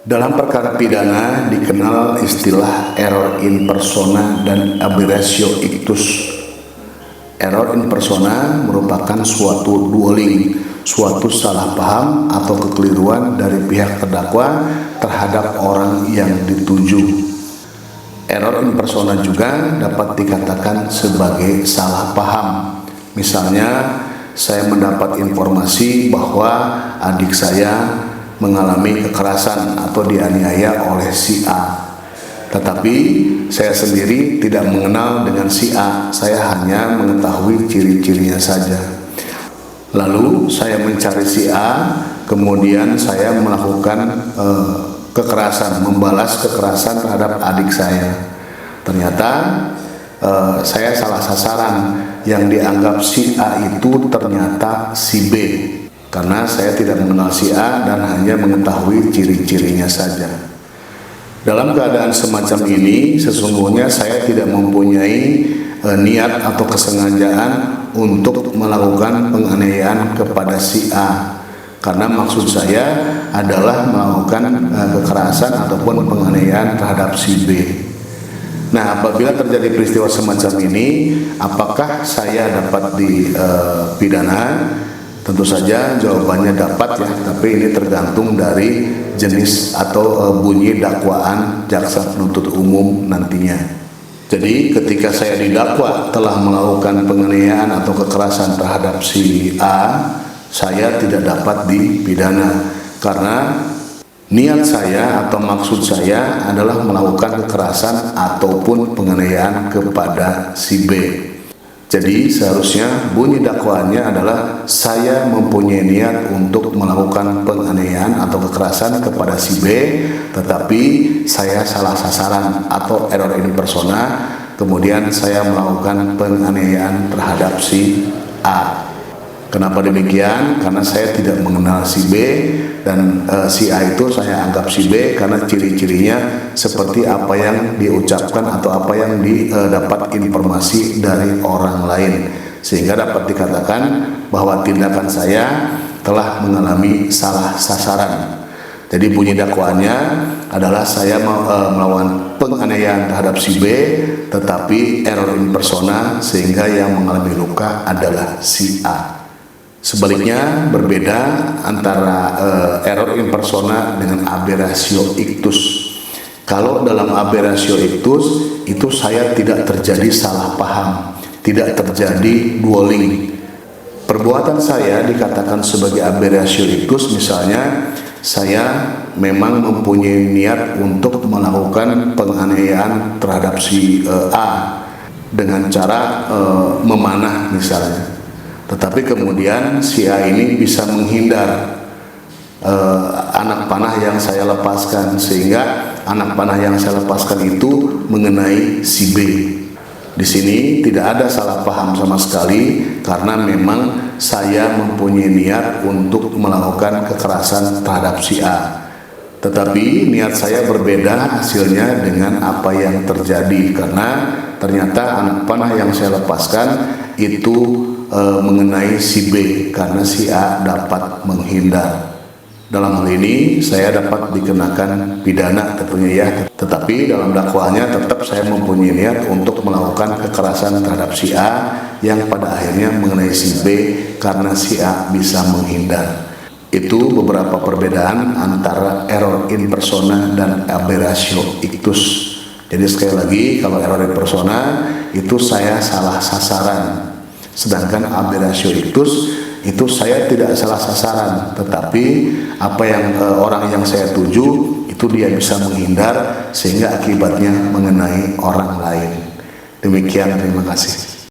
Dalam perkara pidana dikenal istilah error in persona dan aberratio ictus. Error in persona merupakan suatu dwelling, suatu salah paham atau kekeliruan dari pihak terdakwa terhadap orang yang dituju. Error in persona juga dapat dikatakan sebagai salah paham. Misalnya, saya mendapat informasi bahwa adik saya mengalami kekerasan atau dianiaya oleh si A. Tetapi saya sendiri tidak mengenal dengan si A, saya hanya mengetahui ciri-cirinya saja. Lalu saya mencari si A, kemudian saya melakukan kekerasan, membalas kekerasan terhadap adik saya. Ternyata saya salah sasaran, yang dianggap si A itu ternyata si B. Karena saya tidak mengenal si A dan hanya mengetahui ciri-cirinya saja. Dalam keadaan semacam ini, sesungguhnya saya tidak mempunyai niat atau kesengajaan untuk melakukan penganiayaan kepada si A. Karena maksud saya adalah melakukan kekerasan ataupun penganiayaan terhadap si B. Nah, apabila terjadi peristiwa semacam ini, apakah saya dapat dipidana? Tentu saja jawabannya dapat ya, tapi ini tergantung dari jenis atau bunyi dakwaan jaksa penuntut umum nantinya. Jadi ketika saya didakwa telah melakukan penganiayaan atau kekerasan terhadap si A, saya tidak dapat dipidana karena niat saya atau maksud saya adalah melakukan kekerasan ataupun penganiayaan kepada si B. Jadi seharusnya bunyi dakwaannya adalah saya mempunyai niat untuk melakukan penganiayaan atau kekerasan kepada si B, tetapi saya salah sasaran atau error in persona, kemudian saya melakukan penganiayaan terhadap si A. Kenapa demikian? Karena saya tidak mengenal si B dan si A itu saya anggap si B karena ciri-cirinya seperti apa yang diucapkan atau apa yang didapat informasi dari orang lain, sehingga dapat dikatakan bahwa tindakan saya telah mengalami salah sasaran. Jadi bunyi dakwaannya adalah saya melakukan penganiayaan terhadap si B, tetapi error in persona sehingga yang mengalami luka adalah si A. Sebaliknya berbeda antara error in persona dengan aberratio ictus. Kalau dalam aberratio ictus itu saya tidak terjadi salah paham, tidak terjadi dwelling. Perbuatan saya dikatakan sebagai aberratio ictus, misalnya saya memang mempunyai niat untuk melakukan penganiayaan terhadap si A dengan cara memanah misalnya. Tetapi kemudian si A ini bisa menghindar anak panah yang saya lepaskan, sehingga anak panah yang saya lepaskan itu mengenai si B. Di sini tidak ada salah paham sama sekali karena memang saya mempunyai niat untuk melakukan kekerasan terhadap si A. Tetapi niat saya berbeda hasilnya dengan apa yang terjadi karena ternyata anak panah yang saya lepaskan itu mengenai si B karena si A dapat menghindar. Dalam hal ini saya dapat dikenakan pidana tentunya ya, tetapi dalam dakwaannya tetap saya mempunyai niat untuk melakukan kekerasan terhadap si A yang pada akhirnya mengenai si B karena si A bisa menghindar. Itu beberapa perbedaan antara error in persona dan aberratio ictus. Jadi sekali lagi, kalau error in persona itu saya salah sasaran. Sedangkan aberratio ictus itu saya tidak salah sasaran, tetapi apa yang orang yang saya tuju itu dia bisa menghindar sehingga akibatnya mengenai orang lain. Demikian, terima kasih.